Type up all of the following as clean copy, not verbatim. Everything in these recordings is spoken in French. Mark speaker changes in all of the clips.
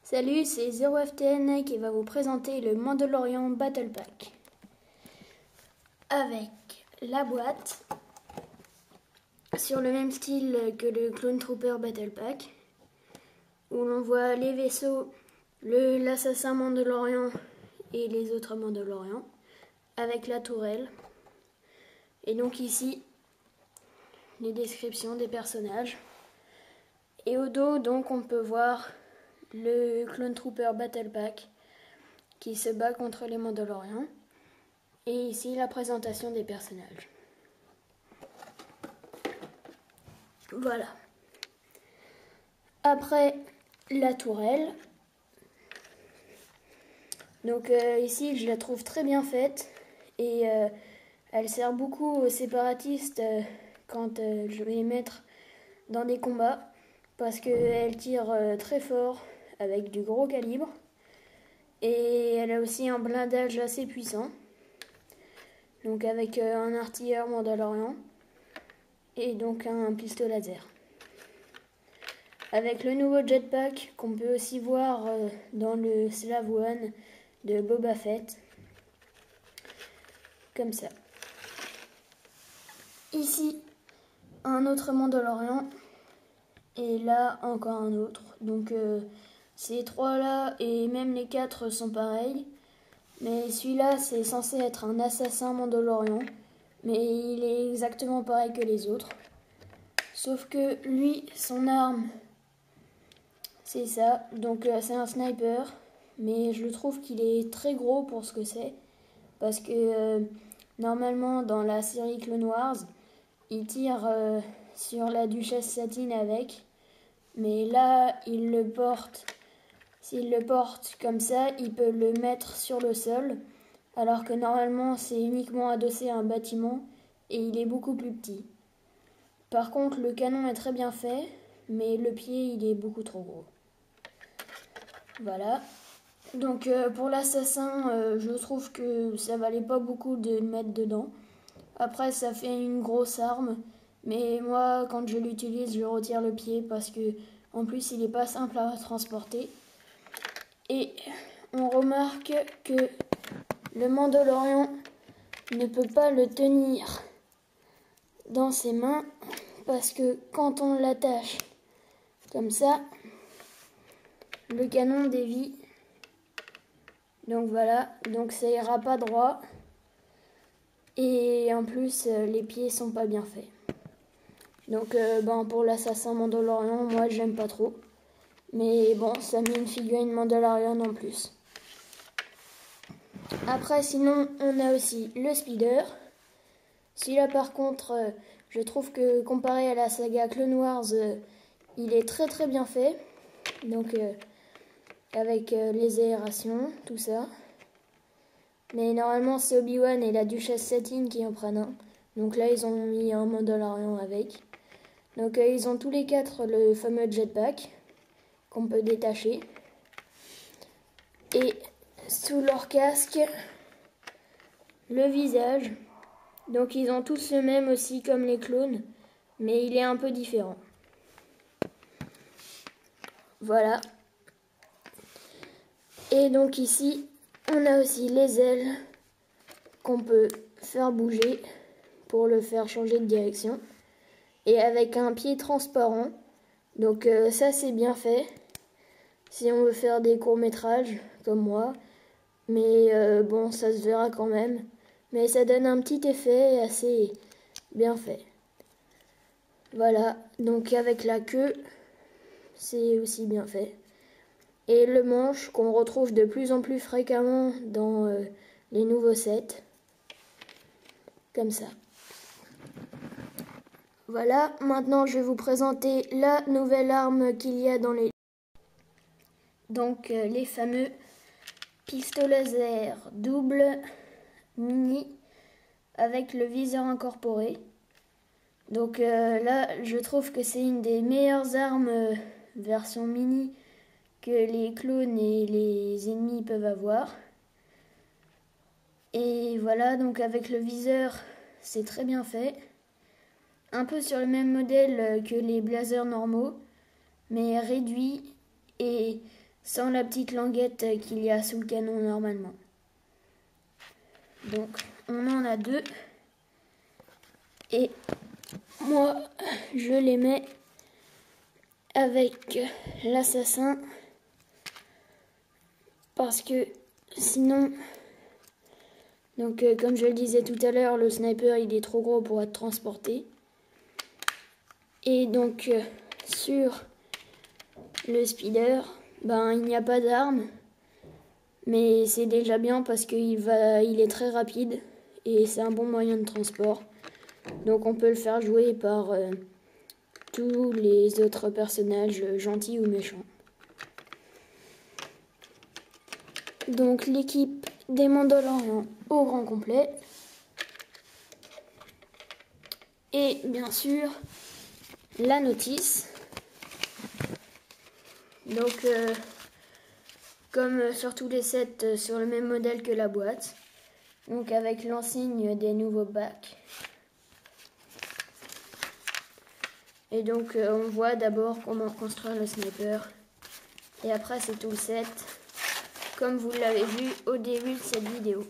Speaker 1: Salut, c'est 0FTN qui va vous présenter le Mandalorian Battle Pack. Avec la boîte, sur le même style que le Clone Trooper Battle Pack, où l'on voit les vaisseaux, l'assassin Mandalorian et les autres Mandalorians, avec la tourelle. Et donc ici, les descriptions des personnages. Et au dos, donc, on peut voir le Clone Trooper Battle Pack qui se bat contre les Mandalorians. Et ici, la présentation des personnages. Voilà. Après, la tourelle. Donc ici, je la trouve très bien faite. Et elle sert beaucoup aux séparatistes quand je vais les mettre dans des combats. Parce qu'elle tire très fort avec du gros calibre. Et elle a aussi un blindage assez puissant. Donc avec un artilleur Mandalorian. Et donc un pistolet laser. Avec le nouveau jetpack qu'on peut aussi voir dans le Slave One de Boba Fett. Comme ça. Ici, un autre Mandalorian. Et là, encore un autre. Donc ces trois-là et même les quatre sont pareils. Mais celui-là, c'est censé être un assassin Mandalorian. Mais il est exactement pareil que les autres. Sauf que lui, son arme, c'est ça. Donc c'est un sniper. Mais je le trouve qu'il est très gros pour ce que c'est. Parce que normalement, dans la série Clone Wars, il tire sur la Duchesse Satine avec. Mais là, il le porte. S'il le porte comme ça, il peut le mettre sur le sol. Alors que normalement, c'est uniquement adossé à un bâtiment. Et il est beaucoup plus petit. Par contre, le canon est très bien fait. Mais le pied, il est beaucoup trop gros. Voilà. Donc pour l'assassin, je trouve que ça valait pas beaucoup de le mettre dedans. Après, ça fait une grosse arme. Mais moi, quand je l'utilise, je retire le pied parce que, en plus, il n'est pas simple à transporter. Et on remarque que le Mandalorian ne peut pas le tenir dans ses mains parce que quand on l'attache comme ça, le canon dévie. Donc voilà, donc ça ira pas droit. Et en plus, les pieds sont pas bien faits. Donc pour l'assassin Mandalorian, moi j'aime pas trop. Mais bon, ça met une figurine Mandalorian en plus. Après, sinon, on a aussi le Speeder. Celui-là, par contre, je trouve que comparé à la saga Clone Wars, il est très très bien fait. Donc, avec les aérations, tout ça. Mais normalement, c'est Obi-Wan et la Duchesse Satine qui en prennent un. Donc là, ils ont mis un Mandalorian avec. Donc, ils ont tous les quatre le fameux jetpack qu'on peut détacher. Et sous leur casque, le visage. Donc ils ont tous le même aussi comme les clones, mais il est un peu différent. Voilà. Et donc ici, on a aussi les ailes qu'on peut faire bouger pour le faire changer de direction. Et avec un pied transparent. Donc ça c'est bien fait. Si on veut faire des courts-métrages, comme moi. Mais bon, ça se verra quand même. Mais ça donne un petit effet assez bien fait. Voilà, donc avec la queue, c'est aussi bien fait. Et le manche qu'on retrouve de plus en plus fréquemment dans les nouveaux sets. Comme ça. Voilà, maintenant je vais vous présenter la nouvelle arme qu'il y a dans les... Donc les fameux pistolets laser double mini avec le viseur incorporé. Donc là, je trouve que c'est une des meilleures armes version mini que les clones et les ennemis peuvent avoir. Et voilà, donc avec le viseur, c'est très bien fait. Un peu sur le même modèle que les blazers normaux, mais réduit et sans la petite languette qu'il y a sous le canon normalement. Donc on en a deux. Et moi, je les mets avec l'assassin parce que sinon, donc comme je le disais tout à l'heure, le sniper il est trop gros pour être transporté. Et donc sur le speeder, il n'y a pas d'arme, mais c'est déjà bien parce qu'il est très rapide et c'est un bon moyen de transport. Donc on peut le faire jouer par tous les autres personnages gentils ou méchants. Donc l'équipe des Mandalorians au grand complet. Et bien sûr, la notice. Donc comme sur tous les sets, sur le même modèle que la boîte. Donc avec l'insigne des nouveaux packs. Et donc on voit d'abord comment construire le sniper. Et après c'est tout le set, comme vous l'avez vu au début de cette vidéo.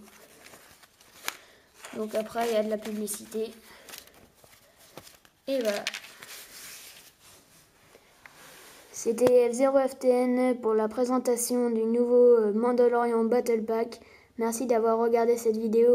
Speaker 1: Donc après il y a de la publicité. Et voilà. C'était F0FTN pour la présentation du nouveau Mandalorian Battle Pack. Merci d'avoir regardé cette vidéo.